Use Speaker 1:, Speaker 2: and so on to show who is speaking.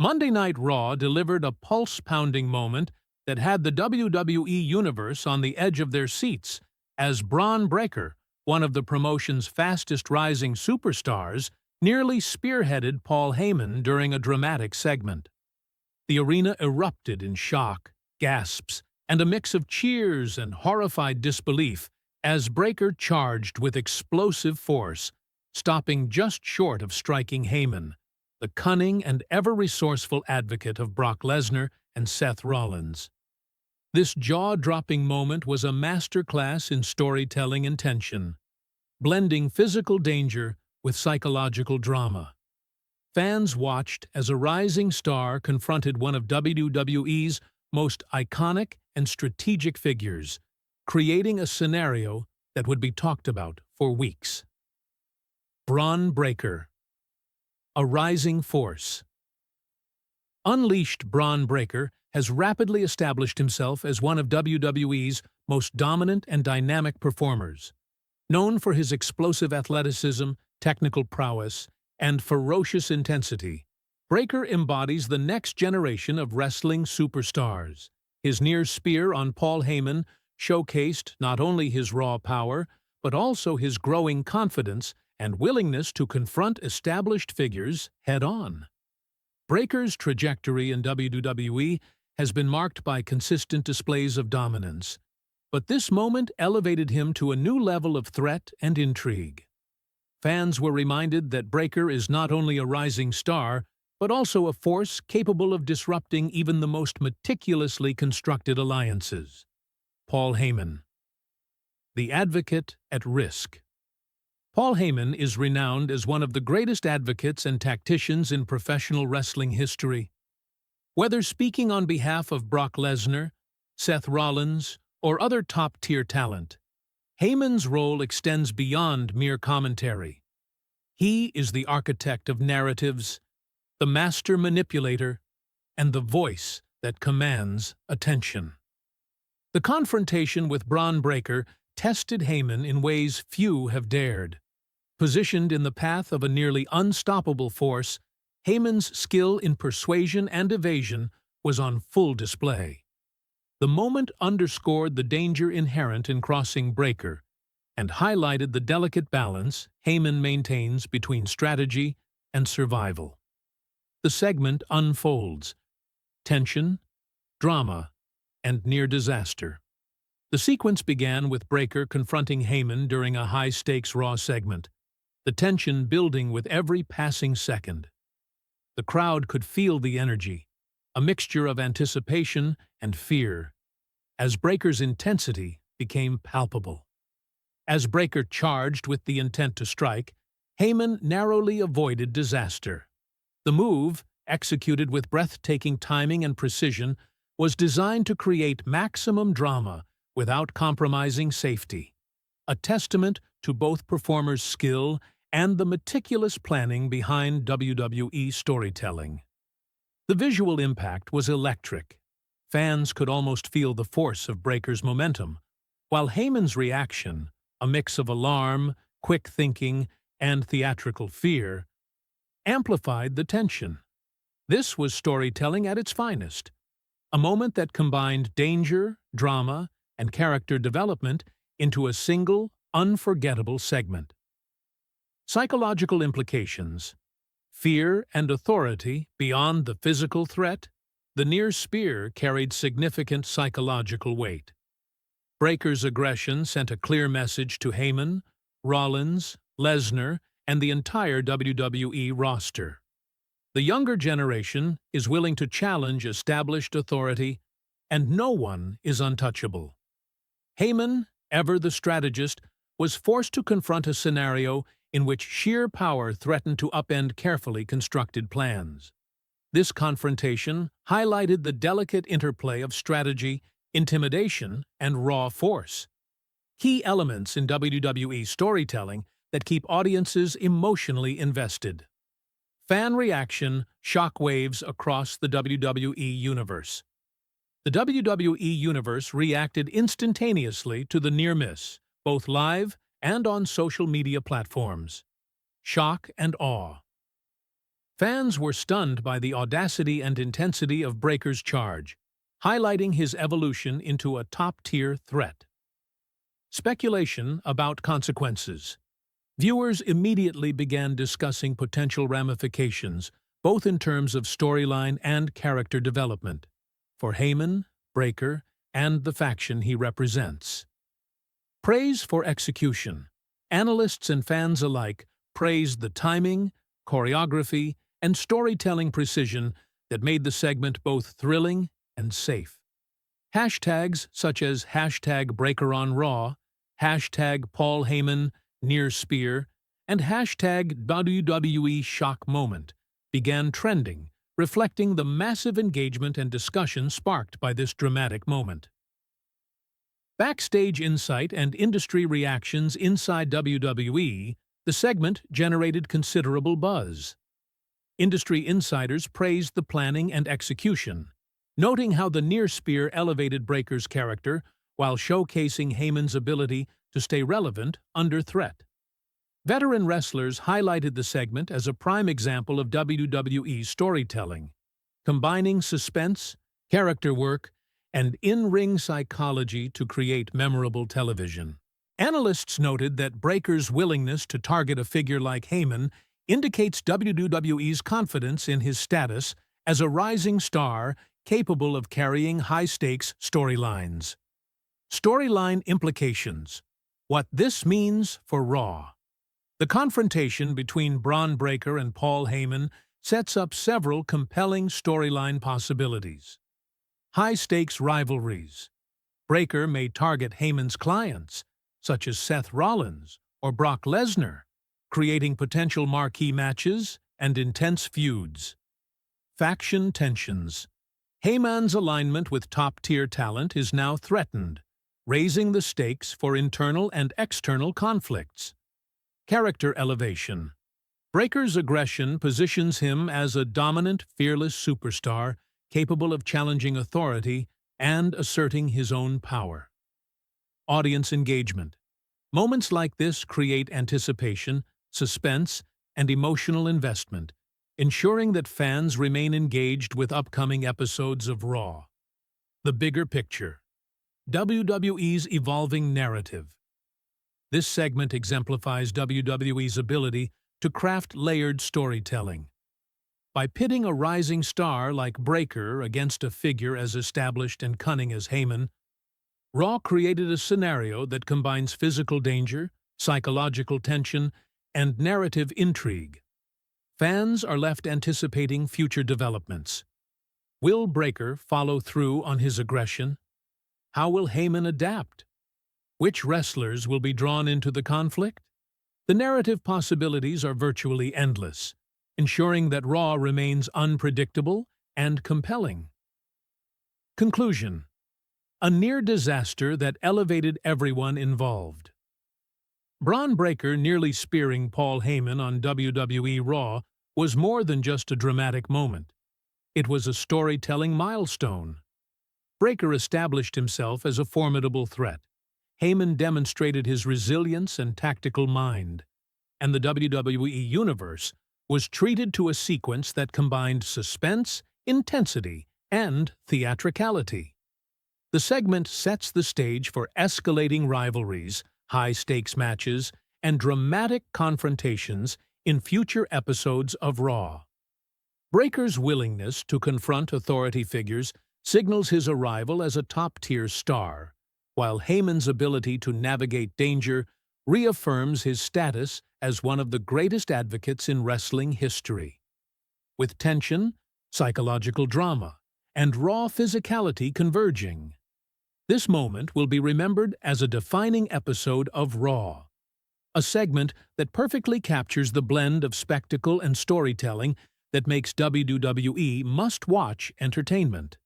Speaker 1: Monday Night Raw delivered a pulse-pounding moment that had the WWE Universe on the edge of their seats as Bron Breakker, one of the promotion's fastest-rising superstars, nearly spearheaded Paul Heyman during a dramatic segment. The arena erupted in shock, gasps, and a mix of cheers and horrified disbelief as Breakker charged with explosive force, stopping just short of striking Heyman, the cunning and ever-resourceful advocate of Brock Lesnar and Seth Rollins. This jaw-dropping moment was a masterclass in storytelling and tension, blending physical danger with psychological drama. Fans watched as a rising star confronted one of WWE's most iconic and strategic figures, creating a scenario that would be talked about for weeks. Bron Breakker, a rising force. Unleashed Bron Breakker has rapidly established himself as one of WWE's most dominant and dynamic performers. Known for his explosive athleticism, technical prowess, and ferocious intensity, Breakker embodies the next generation of wrestling superstars. His near spear on Paul Heyman showcased not only his raw power, but also his growing confidence and willingness to confront established figures head-on. Breakker's trajectory in WWE has been marked by consistent displays of dominance, but this moment elevated him to a new level of threat and intrigue. Fans were reminded that Breakker is not only a rising star, but also a force capable of disrupting even the most meticulously constructed alliances. Paul Heyman, the advocate at risk. Paul Heyman is renowned as one of the greatest advocates and tacticians in professional wrestling history. Whether speaking on behalf of Brock Lesnar, Seth Rollins, or other top-tier talent, Heyman's role extends beyond mere commentary. He is the architect of narratives, the master manipulator, and the voice that commands attention. The confrontation with Bron Breakker tested Heyman in ways few have dared. Positioned in the path of a nearly unstoppable force, Heyman's skill in persuasion and evasion was on full display. The moment underscored the danger inherent in crossing Breakker and highlighted the delicate balance Heyman maintains between strategy and survival. The segment unfolds: tension, drama, and near disaster. The sequence began with Breakker confronting Heyman during a high-stakes Raw segment, the tension building with every passing second. The crowd could feel the energy, a mixture of anticipation and fear, as Breakker's intensity became palpable. As Breakker charged with the intent to strike, Heyman narrowly avoided disaster. The move, executed with breathtaking timing and precision, was designed to create maximum drama without compromising safety, a testament to both performers' skill and the meticulous planning behind WWE storytelling. The visual impact was electric. Fans could almost feel the force of Breakker's momentum, while Heyman's reaction, a mix of alarm, quick thinking, and theatrical fear, amplified the tension. This was storytelling at its finest, a moment that combined danger, drama, and character development into a single, unforgettable segment. Psychological implications. Fear and authority beyond the physical threat, the near spear carried significant psychological weight. Breakker's aggression sent a clear message to Heyman, Rollins, Lesnar, and the entire WWE roster. The younger generation is willing to challenge established authority, and no one is untouchable. Heyman, ever the strategist, was forced to confront a scenario in which sheer power threatened to upend carefully constructed plans. This confrontation highlighted the delicate interplay of strategy, intimidation, and raw force, key elements in WWE storytelling that keep audiences emotionally invested. Fan reaction shockwaves across the WWE Universe. The WWE Universe reacted instantaneously to the near miss, both live and on social media platforms. Shock and awe. Fans were stunned by the audacity and intensity of Breakker's charge, highlighting his evolution into a top-tier threat. Speculation about consequences. Viewers immediately began discussing potential ramifications, both in terms of storyline and character development, for Heyman, Breakker, and the faction he represents. Praise for execution. Analysts and fans alike praised the timing, choreography, and storytelling precision that made the segment both thrilling and safe. Hashtags such as #BreakkerOnRaw, #Paul Heyman Near Spear, and #WWE Shock Moment began trending, reflecting the massive engagement and discussion sparked by this dramatic moment. Backstage insight and industry reactions inside WWE, the segment generated considerable buzz. Industry insiders praised the planning and execution, noting how the near spear elevated Breakker's character while showcasing Heyman's ability to stay relevant under threat. Veteran wrestlers highlighted the segment as a prime example of WWE storytelling, combining suspense, character work, and in-ring psychology to create memorable television. Analysts noted that Breakker's willingness to target a figure like Heyman indicates WWE's confidence in his status as a rising star capable of carrying high-stakes storylines. Storyline implications. What this means for Raw. The confrontation between Bron Breakker and Paul Heyman sets up several compelling storyline possibilities. High-stakes rivalries. Breakker may target Heyman's clients, such as Seth Rollins or Brock Lesnar, creating potential marquee matches and intense feuds. Faction tensions. Heyman's alignment with top-tier talent is now threatened, raising the stakes for internal and external conflicts. Character elevation. Breakker's aggression positions him as a dominant, fearless superstar capable of challenging authority and asserting his own power. Audience engagement. Moments like this create anticipation, suspense, and emotional investment, ensuring that fans remain engaged with upcoming episodes of Raw. The bigger picture. WWE's evolving narrative. This segment exemplifies WWE's ability to craft layered storytelling. By pitting a rising star like Breakker against a figure as established and cunning as Heyman, Raw created a scenario that combines physical danger, psychological tension, and narrative intrigue. Fans are left anticipating future developments. Will Breakker follow through on his aggression? How will Heyman adapt? Which wrestlers will be drawn into the conflict? The narrative possibilities are virtually endless, ensuring that Raw remains unpredictable and compelling. Conclusion. A near disaster that elevated everyone involved. Bron Breakker nearly spearing Paul Heyman on WWE RAW was more than just a dramatic moment. It was a storytelling milestone. Breakker established himself as a formidable threat. Heyman demonstrated his resilience and tactical mind, and the WWE Universe was treated to a sequence that combined suspense, intensity, and theatricality. The segment sets the stage for escalating rivalries, high-stakes matches, and dramatic confrontations in future episodes of Raw. Breakker's willingness to confront authority figures signals his arrival as a top-tier star, while Heyman's ability to navigate danger reaffirms his status as one of the greatest advocates in wrestling history. With tension, psychological drama, and raw physicality converging, this moment will be remembered as a defining episode of Raw, a segment that perfectly captures the blend of spectacle and storytelling that makes WWE must-watch entertainment.